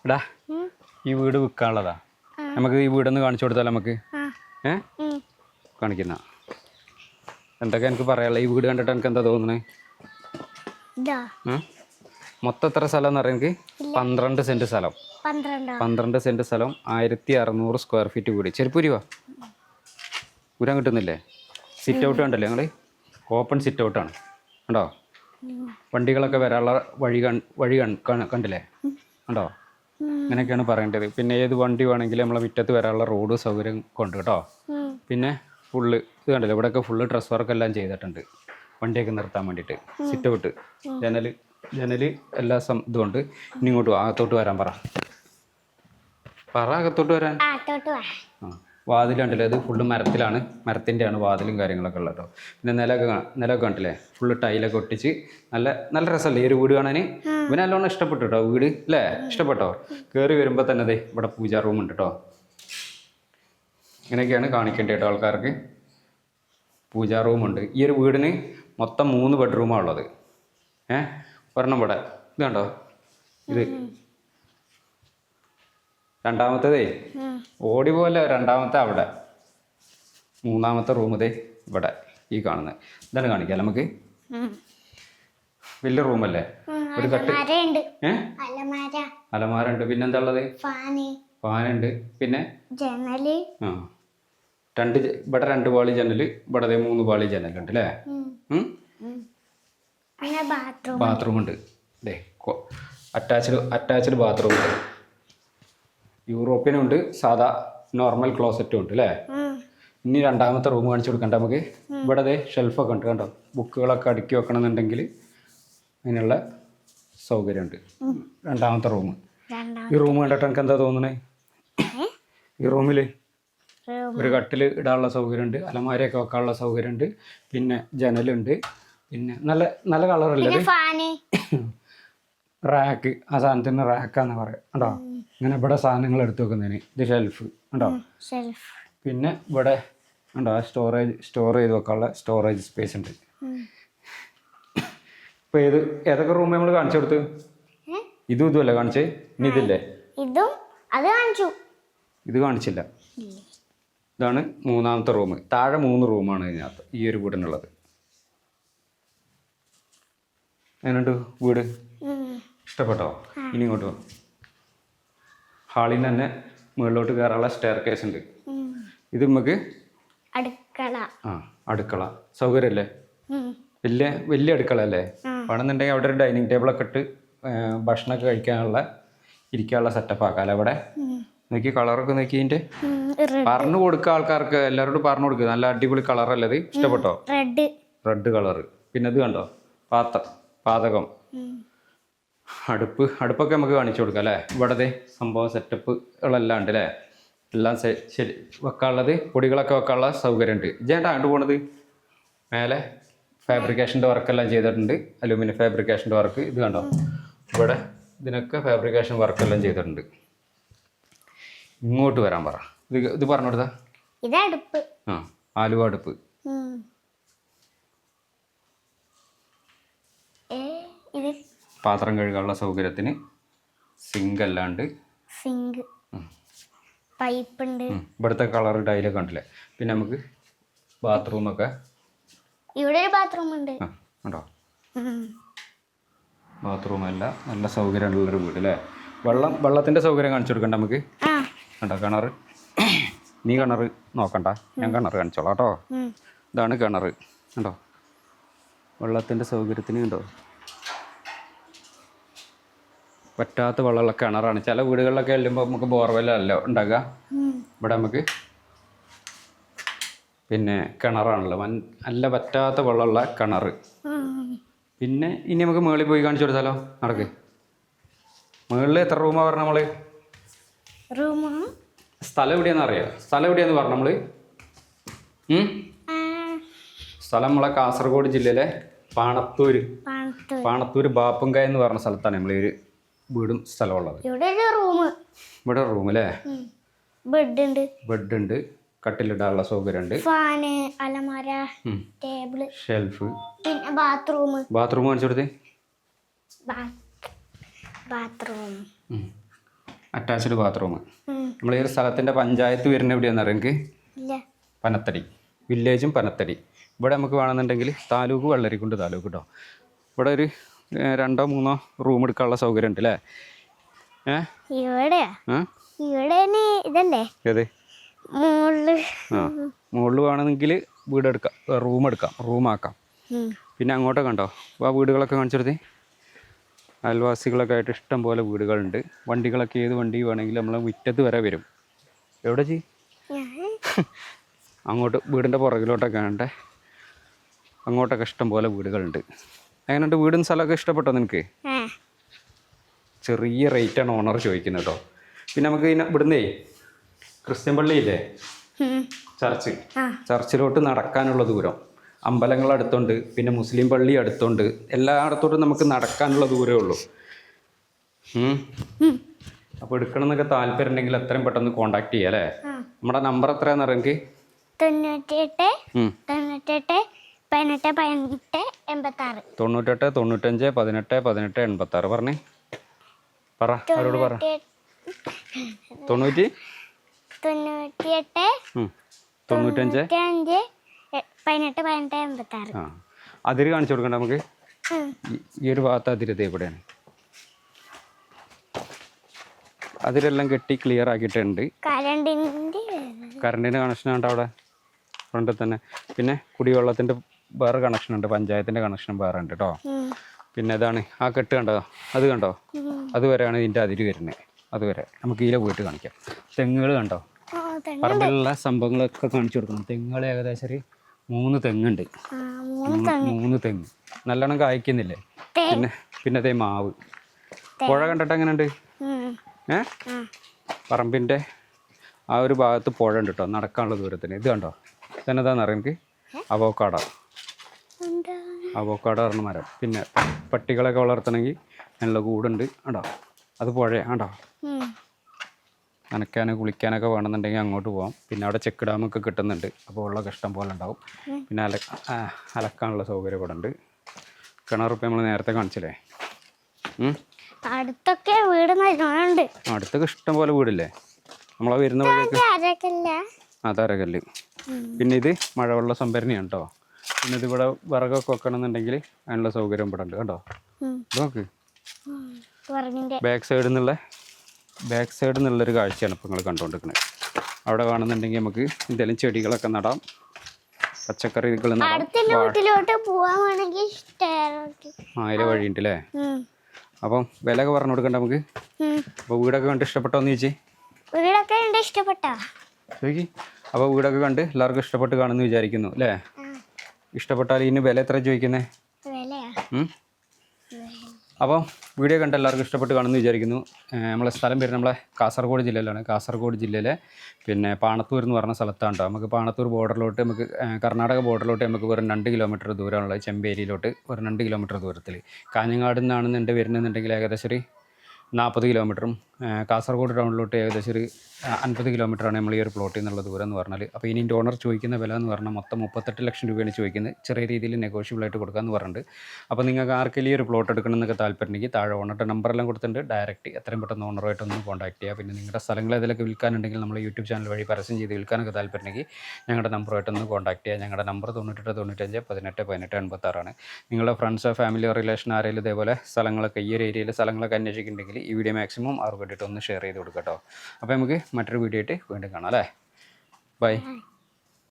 എടാ ഈ വീട് വിൽക്കാനുള്ളതാ. നമുക്ക് ഈ വീടൊന്ന് കാണിച്ചു കൊടുത്താലോ നമുക്ക്? കാണിക്കുന്ന എന്തൊക്കെ എനിക്ക് പറയാനുള്ള ഈ വീട് കണ്ടിട്ട് എനിക്ക് എന്താ തോന്നുന്നത്? മൊത്തം എത്ര സ്ഥലം എന്ന് പറയാൻ എനിക്ക് 12 സെന്റ് സ്ഥലം. 12 സെന്റ് സ്ഥലം, 1600 സ്ക്വയർ ഫീറ്റ് വീട്. ചെരുപ്പൂരിവാ ഊരാൻ കിട്ടുന്നില്ലേ? സിറ്റ് ഔട്ട് കണ്ടല്ലേ നിങ്ങൾ? ഓപ്പൺ സിറ്റ് ഔട്ടാണ് കണ്ടോ? വണ്ടികളൊക്കെ വരാനുള്ള വഴി കണ്ടില്ലേ? കണ്ടോ? ഇങ്ങനെയൊക്കെയാണ് പറയേണ്ടത്. പിന്നെ ഏത് വണ്ടി വേണമെങ്കിലും നമ്മളെ മുറ്റത്ത് വരാനുള്ള റോഡ് സൗകര്യം കൊണ്ട് കേട്ടോ. പിന്നെ ഫുള്ള് ഇത് കണ്ടില്ലേ, ഇവിടെയൊക്കെ ഫുള്ള് ഡ്രസ് വർക്ക് എല്ലാം ചെയ്തിട്ടുണ്ട് വണ്ടിയൊക്കെ നിർത്താൻ വേണ്ടിയിട്ട്. സിറ്റ് ഔട്ട്, ജനല് എല്ലാ ഇതുകൊണ്ട്. ഇനി ഇങ്ങോട്ട് അകത്തോട്ട് വരാൻ പറ അകത്തോട്ട് വരാൻ. വാതിൽ കണ്ടില്ലേ, അത് ഫുള്ള് മരത്തിലാണ്, മരത്തിൻ്റെയാണ് വാതിലും കാര്യങ്ങളൊക്കെ ഉള്ളത് കേട്ടോ. പിന്നെ നിലമൊക്കെ കണ്ടില്ലേ, ഫുള്ള് ടൈലൊക്കെ ഒട്ടിച്ച് നല്ല രസമല്ലേ ഈ ഒരു വീട് കാണാൻ? ഇവന് നല്ലോണം ഇഷ്ടപ്പെട്ടു കേട്ടോ വീട് അല്ലേ? ഇഷ്ടപ്പെട്ടോ? കയറി വരുമ്പോൾ തന്നെ അതെ ഇവിടെ പൂജാ റൂം ഉണ്ട് കേട്ടോ. ഇങ്ങനെയൊക്കെയാണ് കാണിക്കേണ്ടത് കേട്ടോ ആൾക്കാർക്ക്. പൂജാ റൂമുണ്ട്. ഈ ഒരു വീടിന് മൊത്തം 3 ബെഡ്റൂമാണ് ഉള്ളത്. ഒരെണ്ണം ഇവിടെ ഇത് കണ്ടോ, ഇത് രണ്ടാമത്തേതേ ഓടി പോലെ, രണ്ടാമത്തെ അവിടെ, മൂന്നാമത്തെ റൂം ഇതേ ഇവിടെ ഈ കാണുന്നത്. ഇതാണ് കാണിക്കാം നമുക്ക്. വലിയ റൂമല്ലേ? ഒരു കട്ട്, അലമാര ഉണ്ട്. പിന്നെന്താ ഉള്ളത്? ഫാനുണ്ട്. പിന്നെ ഇവിടെ 2 പാളി ജനല്, ഇവിടെ 3 പാളി ജനലുണ്ട് അല്ലേ? ബാത്റൂം ഉണ്ട്. അറ്റാച്ച്ഡ് ബാത്റൂം ഉണ്ട്. യൂറോപ്യനും ഉണ്ട്, സാധാ നോർമൽ ക്ലോസറ്റും ഉണ്ട് അല്ലേ? ഇനി രണ്ടാമത്തെ റൂം കാണിച്ചു കൊടുക്കണ്ട നമുക്ക്. ഇവിടെ ഷെൽഫൊക്കെ ഉണ്ട് കണ്ടോ, ബുക്കുകളൊക്കെ അടുക്കി വെക്കണമെന്നുണ്ടെങ്കിൽ അതിനുള്ള സൗകര്യമുണ്ട്. രണ്ടാമത്തെ റൂം. ഈ റൂം കണ്ടിട്ട് എനിക്ക് എന്താ തോന്നണേ? ഈ റൂമിൽ ഒരു കട്ടിൽ ഇടാനുള്ള സൗകര്യമുണ്ട്, അലമാരയൊക്കെ വെക്കാനുള്ള സൗകര്യമുണ്ട്, പിന്നെ ജനലുണ്ട്, പിന്നെ നല്ല കളറല്ലേ റാക്ക്. ആ സാധനത്തിന് റാക്കാന്ന് പറയാം കണ്ടോ. ഇങ്ങനെ ഇവിടെ സാധനങ്ങൾ എടുത്തു വെക്കുന്നതിന് ഇത് ഷെൽഫ് കണ്ടോ. പിന്നെ ഇവിടെ കണ്ടോ സ്റ്റോർ ചെയ്ത് വെക്കാനുള്ള സ്റ്റോറേജ് സ്പേസ് ഉണ്ട്. ഇപ്പൊ ഏതൊക്കെ റൂം നമ്മൾ കാണിച്ചു കൊടുത്ത്? ഇതുമല്ലേ കാണിച്ചേ? ഇനി ഇതില്ലേ? ഇത് കാണിച്ചില്ല. ഇതാണ് മൂന്നാമത്തെ റൂം. താഴെ 3 റൂമാണ് ഇതിനകത്ത് ഈ ഒരു വീടിനുള്ളത്. എങ്ങനെയുണ്ട് വീട്? ഇഷ്ടപ്പെട്ടോ? ഇനി ഇങ്ങോട്ട് ഹാളിൽ നിന്ന് തന്നെ മുകളിലോട്ട് കയറാനുള്ള സ്റ്റെയർ കേസ് ഉണ്ട്. ഇത് നമുക്ക് അടുക്കള സൗകര്യമല്ലേ? വലിയ അടുക്കള അല്ലേ? വേണമെന്നുണ്ടെങ്കിൽ അവിടെ ഒരു ഡൈനിങ് ടേബിളൊക്കെ ഇട്ട് ഭക്ഷണമൊക്കെ ഇരിക്കാനുള്ള സെറ്റപ്പ് ആക്കാമല്ലോ അവിടെ. നോക്കി കളറൊക്കെ നോക്കി. ഇതിൻ്റെ പറഞ്ഞു കൊടുക്കുക ആൾക്കാർക്ക്, എല്ലാവരോടും പറഞ്ഞു കൊടുക്കുക. നല്ല അടിപൊളി കളറല്ലേ ഇത്? ഇഷ്ടപ്പെട്ടോ? Red colour. പിന്നെ ഇത് കണ്ടോ, പാചകം അടുപ്പൊക്കെ നമുക്ക് കാണിച്ചു കൊടുക്കാം അല്ലേ? ഇവിടെ സംഭവം സെറ്റപ്പുകളെല്ലാം ഉണ്ട് അല്ലേ? എല്ലാം ശരി വെക്കാനുള്ളത്, പൊടികളൊക്കെ വെക്കാനുള്ള സൗകര്യമുണ്ട്. ഇതേട്ടാ അങ്ങോട്ട് പോണത് മേലെ ഫാബ്രിക്കേഷൻ്റെ വർക്കെല്ലാം ചെയ്തിട്ടുണ്ട്. അലൂമിനിയം ഫാബ്രിക്കേഷൻ്റെ വർക്ക്. ഇത് കണ്ടോ, ഇവിടെ ഇതിനൊക്കെ ഫാബ്രിക്കേഷൻ വർക്കെല്ലാം ചെയ്തിട്ടുണ്ട്. ഇങ്ങോട്ട് വരാൻ പറ. ഇത് പറഞ്ഞു കൊടുത്താ ആലുവ അടുപ്പ്. പാത്രം കഴുകാനുള്ള സൗകര്യത്തിന് സിങ്ക് അല്ലാണ്ട് പൈപ്പ് ഉണ്ട്. ഇവിടുത്തെ കളർ ടൈലൊക്കെ ഉണ്ടല്ലേ? പിന്നെ നമുക്ക് ബാത്റൂമൊക്കെ ഇവിടെ ഒരു ബാത്റൂം ഉണ്ട് ഉണ്ടോ? ബാത്റൂമല്ല, നല്ല സൗകര്യമുള്ളൊരു വീട് അല്ലേ? വെള്ളത്തിൻ്റെ സൗകര്യം കാണിച്ചു കൊടുക്കണ്ട നമുക്ക്? കണ്ടോ കിണർ? നീ കിണർ നോക്കണ്ട, ഞാൻ കിണർ കാണിച്ചോളാം കേട്ടോ. ഇതാണ് കിണർ കണ്ടോ. വെള്ളത്തിൻ്റെ സൗകര്യത്തിന് കണ്ടോ, പറ്റാത്ത വെള്ളമുള്ള കിണറാണ്. ചില വീടുകളിലൊക്കെ ചെല്ലുമ്പോൾ നമുക്ക് ബോർവെല്ലല്ലോ ഉണ്ടാക്കുക. ഇവിടെ നമുക്ക് പിന്നെ കിണറാണല്ലോ, നല്ല പറ്റാത്ത വെള്ളമുള്ള കിണർ. പിന്നെ ഇനി നമുക്ക് മുകളിൽ പോയി കാണിച്ചു കൊടുത്താലോ? നടക്ക്. മുകളിൽ എത്ര റൂമാണ് പറഞ്ഞ നമ്മള്? സ്ഥലം എവിടെയാന്ന് അറിയാം? സ്ഥലം എവിടെയാന്ന് പറഞ്ഞ നമ്മള്? സ്ഥലം നമ്മളെ കാസർഗോഡ് ജില്ലയിലെ പാണത്തൂര് ബാപ്പുങ്കായ എന്ന് പറഞ്ഞ സ്ഥലത്താണ് നമ്മൾ ഈ വീടും സ്ഥലമുള്ളത്. ഇവിടെ റൂം അല്ലേ? ബെഡ് ഉണ്ട്, കട്ടിലിടാനുള്ള സൗകര്യമുണ്ട്, ഫാന്, അലമാര, ടേബിൾ, ഷെൽഫ്, പിന്നെ ബാത്റൂം കാണിച്ചു കൊടുത്തേ. Bathroom attached bathroom. നമ്മൾ ഈ ഒരു സ്ഥലത്തിൻ്റെ പഞ്ചായത്ത് വരുന്ന എവിടെയാണെന്ന് അറിയാം എനിക്ക്? ഇല്ല. പനത്തടി, വില്ലേജും പനത്തടി. ഇവിടെ നമുക്ക് വേണമെന്നുണ്ടെങ്കിൽ താലൂക്ക് വെള്ളരിക്കുണ്ട് താലൂക്ക് കേട്ടോ. ഇവിടെ ഒരു 2-3 റൂം എടുക്കാനുള്ള സൗകര്യം ഉണ്ട് അല്ലേ? ഇവിടെയാ? ഇവിടെ ഇതല്ലേ ഏത്? മുകളിൽ വേണമെങ്കിൽ വീട് എടുക്കാം, റൂമാക്കാം. പിന്നെ അങ്ങോട്ടൊക്കെ കണ്ടോ ആ വീടുകളൊക്കെ കാണിച്ചെടുത്ത്. അയൽവാസികളൊക്കെ ആയിട്ട് ഇഷ്ടം പോലെ വീടുകളുണ്ട്. വണ്ടികളൊക്കെ ഏത് വണ്ടി വേണമെങ്കിലും നമ്മളെ മുറ്റത്ത് വരെ വരും. എവിടെ അങ്ങോട്ട് വീടിൻ്റെ പുറകിലോട്ടൊക്കെ ആണ്ടെ അങ്ങോട്ടൊക്കെ ഇഷ്ടം പോലെ വീടുകളുണ്ട്. എങ്ങനെയുണ്ട് വീടും സ്ഥലമൊക്കെ ഇഷ്ടപ്പെട്ടോ നിനക്ക്? ചെറിയ റേറ്റാണ് ഓണർ ചോദിക്കുന്നത് കേട്ടോ. പിന്നെ നമുക്ക് ഇവിടുന്നേ ക്രിസ്ത്യൻ പള്ളിയില്ലേ, ചർച്ചിലോട്ട് നടക്കാനുള്ള ദൂരം, അമ്പലങ്ങൾ അടുത്തുണ്ട്, പിന്നെ മുസ്ലിം പള്ളി അടുത്തുണ്ട്, എല്ലായിടത്തോട്ടും നമുക്ക് നടക്കാനുള്ള ദൂരമേ ഉള്ളൂ. അപ്പോൾ എടുക്കണം എന്നൊക്കെ താല്പര്യം ഉണ്ടെങ്കിൽ എത്രയും പെട്ടെന്ന് കോണ്ടാക്ട് ചെയ്യാം അല്ലേ? നമ്മുടെ നമ്പർ എത്രയാണെന്ന് അറിയാം എനിക്ക്? 98 98 18 18 86. 98 95 18 18 86. പറഞ്ഞേ, പറ അവരോട് പറ. 98 95 18 18 86. അതിര് കാണിച്ചു കൊടുക്കണ്ട നമുക്ക്? ഈ ഒരു ഭാഗത്ത് അതിരത് എവിടെയാണ്? അതിരെല്ലാം കെട്ടി ക്ലിയർ ആക്കിയിട്ടുണ്ട്. കറണ്ടിൻ്റെ കണക്ഷൻ ഉണ്ട് അവിടെ ഫ്രണ്ടിൽ തന്നെ. പിന്നെ കുടിവെള്ളത്തിൻ്റെ വേറെ കണക്ഷൻ ഉണ്ട്, പഞ്ചായത്തിൻ്റെ കണക്ഷനും വേറെ ഉണ്ട് കേട്ടോ. പിന്നെ ഇതാണ് ആ കെട്ട് കണ്ടോ, അത് കണ്ടോ, അതുവരെയാണ് ഇതിൻ്റെ അതിര് വരുന്നത്. അതുവരെ നമുക്ക് ഇതിലെ പോയിട്ട് കാണിക്കാം. തെങ്ങുകൾ കണ്ടോ, പറമ്പിലുള്ള സംഭവങ്ങളൊക്കെ കാണിച്ചു കൊടുക്കണം. തെങ്ങുകൾ ഏകദേശം ഒരു 3 തെങ്ങുണ്ട്. 3 തെങ്ങ് നല്ലോണം കായ്ക്കുന്നില്ലേ. പിന്നെ അതേ മാവ്. പുഴ കണ്ടിട്ട് എങ്ങനെയുണ്ട്? പറമ്പിൻ്റെ ആ ഒരു ഭാഗത്ത് പുഴ ഉണ്ട് കേട്ടോ, നടക്കാനുള്ള ദൂരത്തിന്. ഇത് കണ്ടോ, ഇതെന്നതാണെന്നറിയാം എനിക്ക്? അവോക്കാഡോ പറഞ്ഞ മരം. പിന്നെ പട്ടികളൊക്കെ വളർത്തണമെങ്കിൽ നല്ല കൂടുണ്ട് കേട്ടോ. അത് പുഴ കണ്ടോ. നനയ്ക്കാനോ കുളിക്കാനൊക്കെ വേണമെന്നുണ്ടെങ്കിൽ അങ്ങോട്ട് പോകാം. പിന്നെ അവിടെ ചെക്ക് ഡാമൊക്കെ കിട്ടുന്നുണ്ട്, അപ്പോൾ വെള്ളമൊക്കെ ഇഷ്ടം പോലെ ഉണ്ടാവും. പിന്നെ അലക്കാനുള്ള സൗകര്യം ഇവിടെ ഉണ്ട്. കിണറിപ്പോൾ നമ്മൾ നേരത്തെ കാണിച്ചില്ലേ. അടുത്തൊക്കെ വീട് നല്ലോണമുണ്ട്. അടുത്തൊക്കെ ഇഷ്ടം പോലെ വീടില്ലേ നമ്മളെ വരുന്ന വഴിയൊക്കെ. അതരകല്ല്. പിന്നെ ഇത് മഴവെള്ള സംഭരണിയാണ് കേട്ടോ. പിന്നെ ഇതിവിടെ വിറകൊക്കെ വെക്കണമെന്നുണ്ടെങ്കിൽ അതിനുള്ള സൗകര്യം ഇവിടെ ഉണ്ട് കേട്ടോ. നോക്ക്, ബാക്ക് സൈഡിൽ നിന്നുള്ളൊരു കാഴ്ചയാണ് ഇപ്പോൾ നിങ്ങൾ കണ്ടുകൊണ്ടിരിക്കുന്നത്. അവിടെ വേണമെന്നുണ്ടെങ്കിൽ നമുക്ക് എന്തെങ്കിലും ചെടികളൊക്കെ നടാം, പച്ചക്കറികൾ നടാം. അതിലെ വഴിയുണ്ട് അല്ലേ? അപ്പം വിലയൊക്കെ പറഞ്ഞു കൊടുക്കണ്ട നമുക്ക്. അപ്പോൾ വീടൊക്കെ കണ്ട് ഇഷ്ടപ്പെട്ടോ എന്ന് ചോദിച്ചേ? ചോദിക്കി. അപ്പോൾ വീടൊക്കെ കണ്ട് എല്ലാവർക്കും ഇഷ്ടപ്പെട്ട് കാണുമെന്ന് വിചാരിക്കുന്നു അല്ലേ? ഇഷ്ടപ്പെട്ടാൽ ഇതിന് വില എത്ര ചോദിക്കുന്നത്? അപ്പോൾ വീഡിയോ കണ്ട് എല്ലാവർക്കും ഇഷ്ടപ്പെട്ട് കാണുമെന്ന് വിചാരിക്കുന്നു. നമ്മളെ സ്ഥലം വരുന്നത് നമ്മളെ കാസർഗോഡ് ജില്ലയിലാണ്. കാസർഗോഡ് ജില്ലയിലെ പിന്നെ പാണത്തൂർ എന്ന് പറഞ്ഞ സ്ഥലത്താണ് കേട്ടോ. നമുക്ക് പാണത്തൂർ ബോർഡറിലോട്ട്, നമുക്ക് കർണാടക ബോർഡറിലോട്ട് നമുക്ക് വെറും 2 കിലോമീറ്റർ ദൂരമുള്ളത്. ചെമ്പേരിയിലോട്ട് വെറും 2 കിലോമീറ്റർ ദൂരത്തിൽ. കാഞ്ഞങ്ങാട് നിന്നാണെന്നുണ്ട് വരുന്നുണ്ടെങ്കിൽ ഏകദേശം ഒരു 40 കിലോമീറ്ററും, കാസർഗോഡ് ടൗണിലോട്ട് ഏകദേശം ഒരു 50 കിലോമീറ്ററാണ് നമ്മൾ ഈ ഒരു പ്ലോട്ടിൽ നിന്നുള്ള ദൂരം എന്ന് പറഞ്ഞാൽ. അപ്പോൾ ഇനി ഓണർ ചോദിക്കുന്ന വില എന്ന് പറഞ്ഞാൽ മൊത്തം 38 ലക്ഷം രൂപയാണ് ചോദിക്കുന്നത്. ചെറിയ രീതിയിൽ നെഗോഷ്യബിളായിട്ട് കൊടുക്കാമെന്ന് പറഞ്ഞിട്ടുണ്ട്. അപ്പോൾ നിങ്ങൾക്ക് ആർക്കെങ്കിലും ഈ ഒരു പ്ലോട്ട് എടുക്കണമെന്നൊക്കെ താല്പര്യമുണ്ടെങ്കിൽ താഴെ ഓണറുടെ നമ്പറെല്ലാം കൊടുത്തിട്ടുണ്ട്. ഡയറക്റ്റ് എത്രയും പെട്ടെന്ന് ഓണറുമായിട്ടൊന്ന് കോൺടാക്ട് ചെയ്യുക. പിന്നെ നിങ്ങളുടെ സ്ഥലങ്ങൾ ഏതെങ്കിലുമൊക്കെ വിൽക്കാനുണ്ടെങ്കിൽ നമ്മൾ യൂട്യൂബ് ചാനൽ വഴി പരസ്യം ചെയ്ത് വിൽക്കാനൊക്കെ താല്പര്യമുണ്ടെങ്കിൽ ഞങ്ങളുടെ നമ്പറുമായിട്ടൊന്ന് കോൺടാക്ട് ചെയ്യുക. ഞങ്ങളുടെ നമ്പർ 98 95 18 18 86. നിങ്ങളുടെ ഫ്രണ്ട്സോ ഫാമിലിയോ റിലേഷൻ ആരെങ്കിലും ഇതേപോലെ സ്ഥലങ്ങളൊക്കെ ഈ ഒരു ഏരിയയിൽ സ്ഥലങ്ങളൊക്കെ അന്വേഷിക്കുന്നുണ്ടെങ്കിൽ ഈ വീഡിയോ മാക്സിമം അവർക്ക് വേണ്ടിയിട്ട് ഒന്ന് ഷെയർ ചെയ്ത് കൊടുക്കാം കേട്ടോ. അപ്പോൾ നമുക്ക് മറ്റൊരു വീഡിയോ ആയിട്ട് വീണ്ടും കാണാം അല്ലേ? ബൈ.